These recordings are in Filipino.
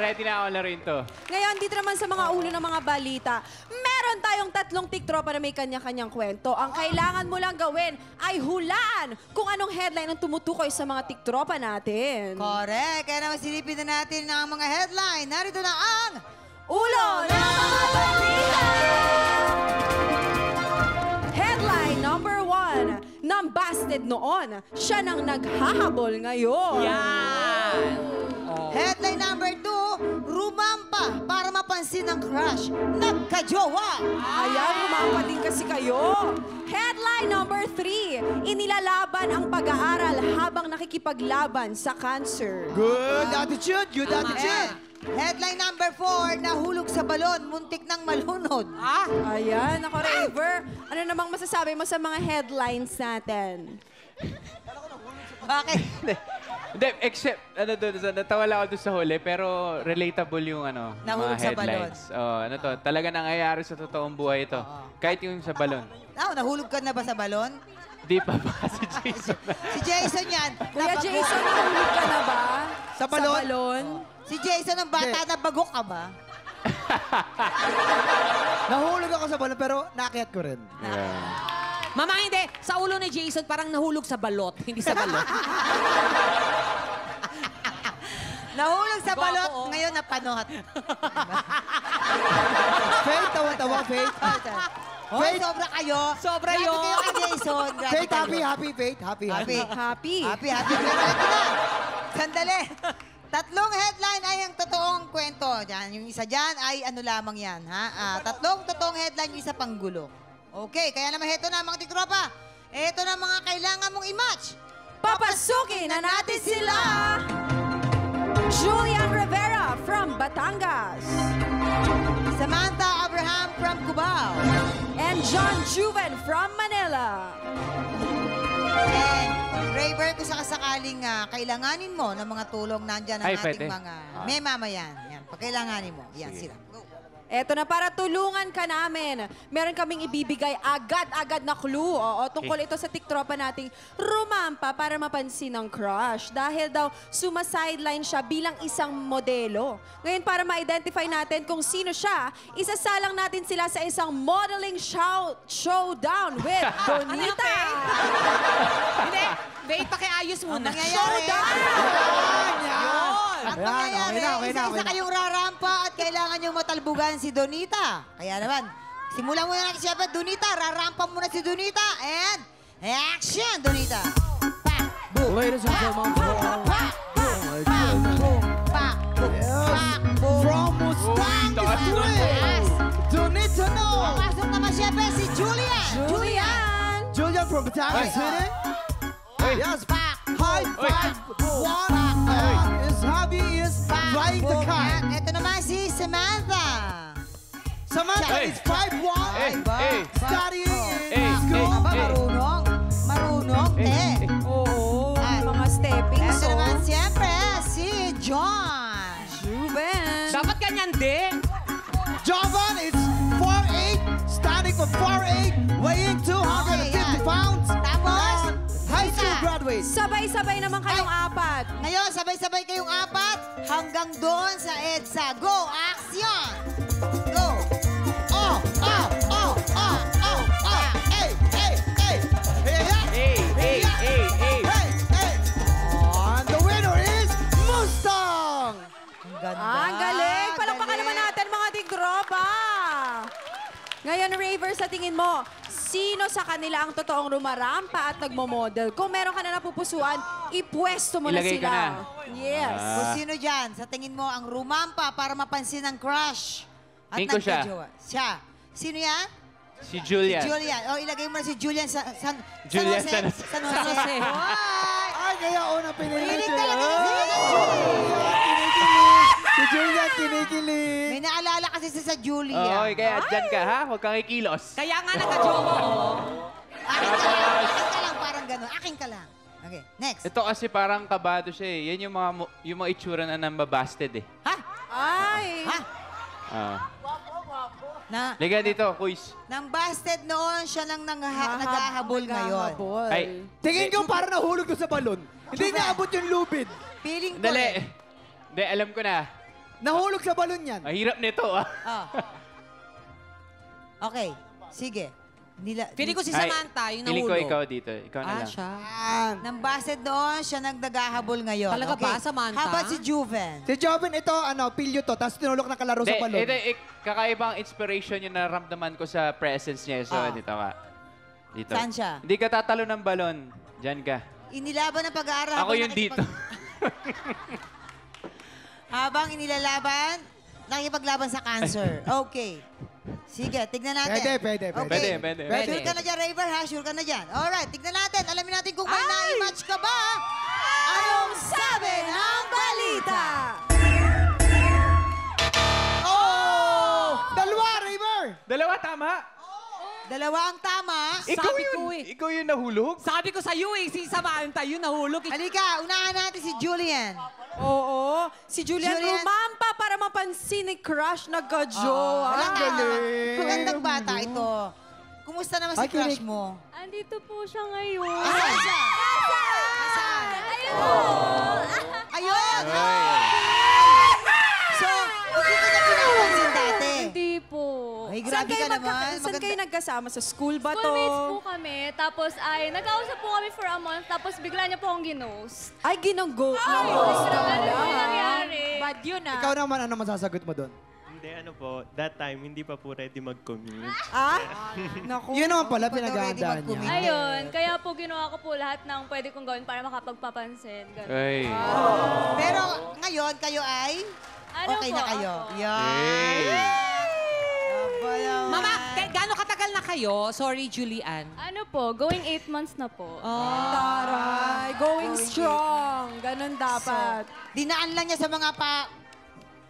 ready na ako laruin to. Ngayon, dito naman sa mga ulo ng mga balita, meron tayong 3 tiktropa na may kanya-kanyang kwento. Ang kailangan mo lang gawin ay hulaan kung anong headline ang tumutukoy sa mga tiktropa natin. Correct. Kaya naman silipin na natin ang mga headline. Narito na ang Ulo ng mga balita! Headline number 1. Nambasted noon, siya nang naghahabol ngayon. Yan! headline number 2. Rumampa para mapansin ng crush. Nagkajowa. Ayan, rumampa din kasi kayo. Headline number 3. Inilalaban ang pag-aaral habang nakikipaglaban sa cancer. Good attitude, good attitude. Headline number 4. Nahulog sa balon. Muntik ng malunod. Ayan, ako Raver. Ano namang masasabi mo sa mga headlines natin? Bakit? Hindi, except, natawa lang ako doon sa huli, pero relatable yung Nahulog mga sa balon. headlines. Oh, talaga nangyayari sa totoong buhay ito. Kahit yung sa balon. Nahulog ka na ba sa balon? Di pa ba si Jason? Si Jason yan. Kuya Jason, nahulog ka na ba? Sa balon? Sa balon? Si Jason ang bata na bagok ka ba? Nahulog ako sa balon pero naakyat ko rin. Yeah. Mama, hindi. Sa ulo ni Jason, parang nahulog sa balot. Hindi sa balot. Nahulog sa Gwapo, balot, oh. ngayon napanot. Faith, tawa-tawa, Faith. Hoy, sobra kayo. Sobra Grabe yun. kayo kay Jason. Grabe Faith, happy, kayo. happy, Faith. Happy, happy. Happy. Happy. Happy. Pero ito na. Sandali. 3 headline ay ang totoong kwento. Diyan, yung isa dyan ay ano lamang yan. Ha? 3 totoong headline, yung isa panggulo. Okay, kaya naman ito na mga tiktropa. Ito na mga kailangan mong i-match. Papasukin na natin sila! Julian Rivera from Batangas. Samantha Abraham from Cubao. And John Juven from Manila. And Rayber, kung sakasakaling kailanganin mo ng mga tulong, nandyan ang Ay, ating pwede. mga may mama yan. Yan, pag kailanganin mo. Yan sila. Go. Eto na, para tulungan ka namin. Meron kaming ibibigay agad-agad na clue. Oo, tungkol ito sa tiktropa nating rumampa para mapansin ng crush. Dahil daw sumasideline siya bilang isang modelo. Ngayon, para ma-identify natin kung sino siya, isasalang natin sila sa isang modeling showdown with Donita. Hindi. Wait, pakiayos muna. Ang mangyayari. Ang mangyayari, isa-isa kayong rarampa at kailangan niyong matalbugan si Donita. Kaya naman, simulan muna natin siyempre, Donita. Rarampa muna si Donita. And action, Donita. Pak, boom. Ladies and gentlemen, Pak, boom. Pak, boom. Pak, boom. from Mustang taas to nun. it. Don't need to know. Papasok naman siyempre si Julian. Julian! Julian from Batangas City. Yes, Pak, high five. One is Javi is flying the boom. kite. At ito naman si Samantha. Samantha Hey. is 5'1". Studying Hey. in school. Aba, Hey. marunong. Marunong, te. Oo, Ay. mga stepping Ito naman stones. siyempre si John. Juven! Dapat ganyan din. Jovan is 4'8", standing for 4'8", weighing 250 Okay, yan. pounds. Tapos, And high school Rita. graduate. Sabay-sabay naman kayong apat. Ngayon, sabay-sabay kayong apat hanggang doon sa EDSA. Go! Action! Go! Oh, oh, oh, oh, oh, oh. Hey, hey, hey. Hey, Hey, hey, hey, hey. hey, hey. And the winner is Mustang. Ang ganda. Ang galing! Palakpakan galing. naman natin mga tigropa! Ngayon, Raver, sa tingin mo, sino sa kanila ang totoong rumarampa at nagmo-model? Kung meron ka na napupusuan, ipwesto mo Ilagay na ka sila. na. Yes. Kung sino dyan, sa tingin mo, ang rumampa para mapansin ng crush? At Tingin ko siya. nagkajowa. Siya. Sino yan? Si Julian. Julian. O, ilagay mo na si Julian sa Julian San Jose. San San Jose. Ay! Ay, kaya una pinili Pilit siya. talaga na sila ng Julian. Si Julian kinikilig. May naalala kasi siya sa Julian. Oo, kaya dyan ka, ha? Huwag kang ikilos. Kaya nga nagka-jowa, oh. Akin ka lang, parang gano'n. Akin ka lang. Okay, next. Ito kasi parang kabado siya eh. Yan yung mga itsura na nambabasted eh. Ha? Ay! Ha? Liga dito, quiz. Nang busted noon, siya nang naghahabol ngayon. Naghahabol. Ay. Tingin ko parang nahulog ko sa balon. Hindi niya abot yung lubid. Feeling ko Dali. eh. Hindi, alam ko na. Nahulog sa balon yan. Mahirap nito, ah. Oh. Okay, sige. Feeling ko si Ay, Samantha, yung Feeling ko nahulog. ikaw dito. Ikaw na lang. Siya. Yan. Nang base doon, siya nagdagahabol ngayon. Talaga ba, Samantha? How about si Juven? Si Joven, ito, pilyo to. Tapos tinulok na kalaro sa balon. Kakaibang inspiration yung naramdaman ko sa presence niya. So, Ah. dito ka. Dito. Saan siya? Hindi ka tatalo ng balon. Diyan ka. Inilaban ang pag-aaral. Ako yung dito. Habang inilalaban, nakikipaglaban sa cancer. Okay. Sige, tignan natin. Pwede. Okay. Pwede. Sure ka na dyan, Raver, ha? Sure ka na dyan. Alright, tignan natin. Alamin natin kung may na-match ka ba. Anong sabi ng balita? Oh! Dalawa, Raver! Dalawa, tama. Dalawa ang tama. Ikaw Sabi yun. ko eh. Ikaw yung nahulog. Sabi ko sa iyo si Samantha, yun nahulog. Halika, unahan natin si Julian. Oo. Si Julian, Julian. rumampa para mapansin ni Crush na gajo. Walang galing. Magandang bata ito. Kumusta naman si Ay, crush kinig. mo? Andito po siya ngayon. Asan siya? Asan? Ayun! So, hindi ka na pinapansin dati. Hindi po. Ay, Saan grabe kayo, ka naman. saan kayo nagkasama? Sa school ba to? Schoolmates po kami. Tapos ay, nag-ausap po kami for a month. Tapos bigla niya po akong ginost. Ay, ginanggo. Ano po nangyari? Bad yun ah. Ikaw naman, ano masasagot mo doon? Hindi, ano po, that time, hindi pa po ready mag-commute. Ah? Naku. Yun naman pala, Ba't daw ready pinaghahandaan mag-commit? niya. Ayun. Kaya po ginawa ko po lahat ng pwede kong gawin para makapagpapansin. Ganun. Ay. Pero ngayon, kayo ay Ano okay po, na kayo. ako? Yan. Aba naman. Mama, gaano katagal na kayo? Sorry, Julian. Ano po, going 8 months na po. Taray, going strong. Ganun dapat. Dinaan lang niya sa mga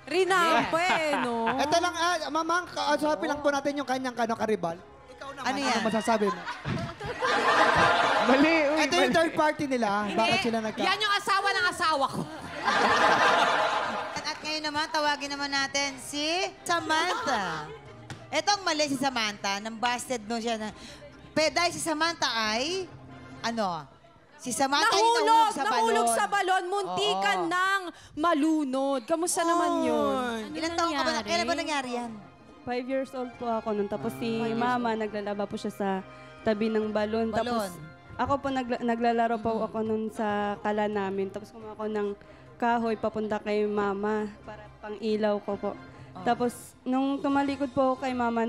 Rinampe, no? Ito lang, mamang, kausapin lang po natin yung kanyang karibal. Ikaw naman, Ano yan? masasabi mo? Mali. Uy, Ito yung third party nila. Bakit sila Yan yung asawa ng asawa ko. At ngayon naman, tawagin naman natin si Samantha. Etong mali si Samantha, nang busted no siya na. Dahil si Samantha ay, si Samantha ay nahulog sa balon. Nahulog sa balon. Muntikan Oo. ng malunod. Kamusta naman yun? Ilan taong ka ba? Kailan ba nangyari yan? 5 years old po ako nun. Tapos si mama, naglalaba po siya sa tabi ng balon. Tapos ako po, naglalaro po ako nun sa kala namin. Tapos kumuha ako ng kahoy papunta kay mama para pang ilaw ko po. Tapos nung tumalikod po ako kay mama,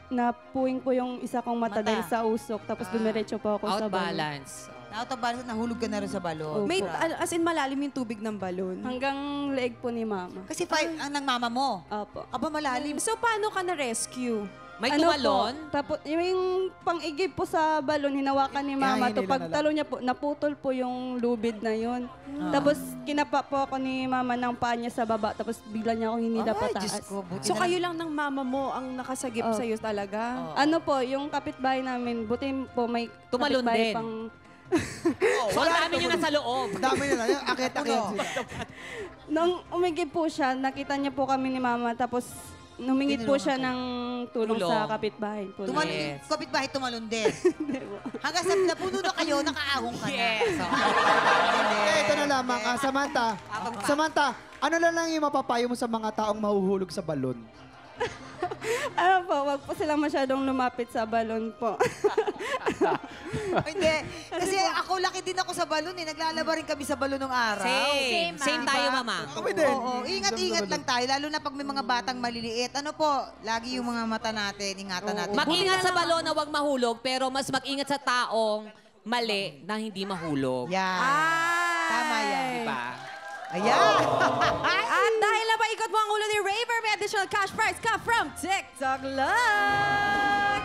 napuwing po yung isa kong mata, Mata. dahil sa usok. Tapos dumiretso po ako sa Out balon. balance. Out of balance, nahulog ka na rin sa balon. May, as in malalim yung tubig ng balon. Hanggang leeg po ni mama. Kasi 5 ang ng mama mo. Opo. Aba, malalim. So, paano ka na-rescue? May Ano tumalon? Po, tapos yung pang-igib po sa balon, hinawakan ni mama. Hihingin To nila pagtalo niya po, naputol po yung lubid na yun. Tapos kinapa po ako ni mama ng paa niya sa baba. Tapos bigla niya ako hinila Ay, pataas. Diyos ko. Buti So, na kayo lang ng mama mo ang nakasagip Oh. sa'yo talaga? Ano po, yung kapitbahay namin, buti po may Tumalon kapitbahay din. pang... So, ang dami nyo nasa loob. Dami nila, yung akit-akit sila. Nung umigib po siya, nakita niya po kami ni mama. Tapos numingit po siya ng tulong Tulong. sa kapitbahay po. Tumalon, Yes. kapitbahay tumalon din. Hanggang sa napuno na kayo, nakaahong ka na. Yes. Ito na lamang, Samantha, ano na lang yung mapapayo mo sa mga taong mahuhulog sa balon? Ano po, wag po sila masyadong lumapit sa balon po. Hindi. Kasi ako, laki din ako sa balon eh. Naglalaba rin kami sa balon ng araw. Same. Same tayo, mama. Kami din. Oo, ingat-ingat lang tayo. Lalo na pag may mga batang maliliit. Ano po, lagi yung mga mata natin, ingatan natin. Mag-ingat sa balon na huwag mahulog, pero mas mag-ingat sa taong mali na hindi mahulog. Yan. Tama yan. Diba? Ayan. At dahil napaikot mo ang ulo ni Raver, may additional cash prize ka from TikTok Luck!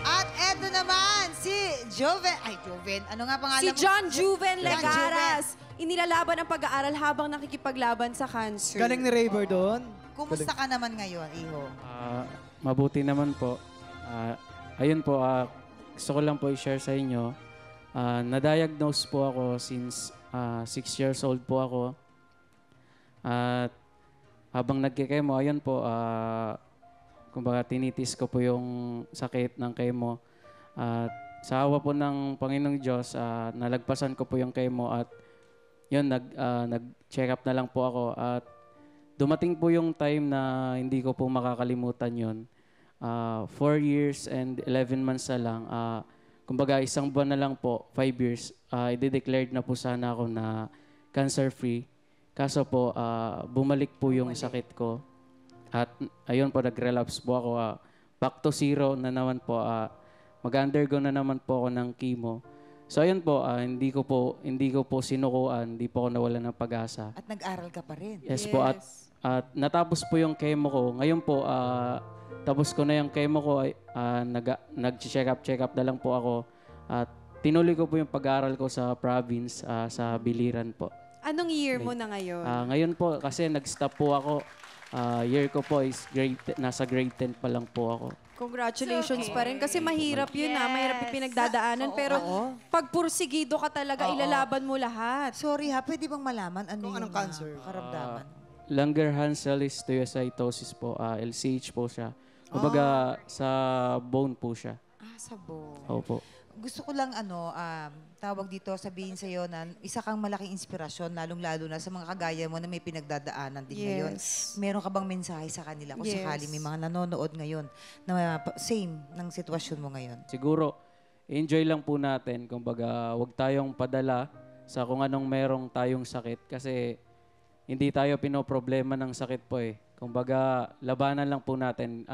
At eto naman, si Joven. Ay, Joven. Ano nga pangalan Si mo? John Juven John Legaras. Inilalaban ang pag-aaral habang nakikipaglaban sa cancer. Galing ni Raver doon. Kumusta ka naman ngayon, Iho? Mabuti naman po. Ayun po, gusto ko lang po i-share sa inyo. Na-diagnose po ako since 6 years old po ako. At habang nagkikemo, ayun po, kumbaga tinitis ko po yung sakit ng chemo. At sa awa po ng Panginoong Diyos, nalagpasan ko po yung chemo at yun, nag-check up na lang po ako. At dumating po yung time na hindi ko po makakalimutan yun. 4 years and 11 months na lang. Kumbaga, isang buwan na lang po, 5 years, i-declared na po sana ako na cancer-free. Kaso po, bumalik po yung sakit ko. At ayun po, nag-relapse po ako. Back to zero na naman po. Mag-undergo na naman po ako ng chemo. So ayun po, hindi ko po sinukuan, hindi po ako nawalan ng pag-asa. At nag-aral ka pa rin. Yes po, at natapos po yung chemo ko. Ngayon po, tapos ko na yung chemo ko, nag-check up na lang po ako. At tinuloy ko po yung pag-aaral ko sa province, sa Biliran po. Anong year mo na ngayon? Ngayon po, kasi nag-stop po ako. Year ko po is nasa grade 10 pa lang po ako. Congratulations pa rin. Kasi mahirap yun mahirap yung pinagdadaanan. Pero pag pursigido ka talaga, ilalaban mo lahat. Sorry ha, pwede bang malaman ano yung anong cancer? karamdaman? Ah. Langerhans histiocytosis po, LCH po siya. Kumbaga, sa bone po siya. Sa bone. Opo. Gusto ko lang tawag dito, sabihin sa'yo na isa kang malaking inspirasyon, lalong-lalo na sa mga kagaya mo na may pinagdadaanan din ngayon. Meron ka bang mensahe sa kanila kung sakali may mga nanonood ngayon na same ng sitwasyon mo ngayon? Siguro, enjoy lang po natin. Kumbaga, huwag tayong padala sa kung anong merong tayong sakit. Kasi hindi tayo pinoproblema ng sakit po eh. Kumbaga, labanan lang po natin.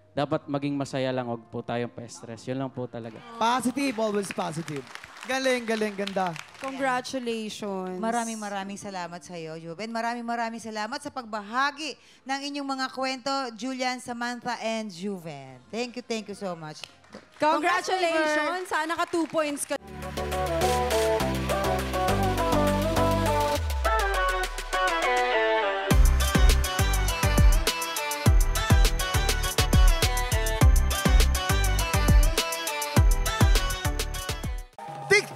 Dapat maging masaya lang, huwag po tayong pa-stress. Yun lang po talaga. Positive, always positive. Galing, ganda. Congratulations. Maraming salamat sa iyo, Juven. Maraming salamat sa pagbahagi ng inyong mga kwento, Julian, Samantha, and Juven. Thank you so much. Congratulations. Sana ka 2 points ka.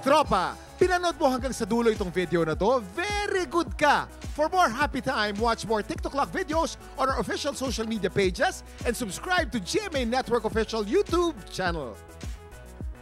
Tropa, pinanood mo hanggang sa dulo itong video na to? Very good ka! For more happy time, watch more TikTok Clock videos on our official social media pages and subscribe to GMA Network official YouTube channel.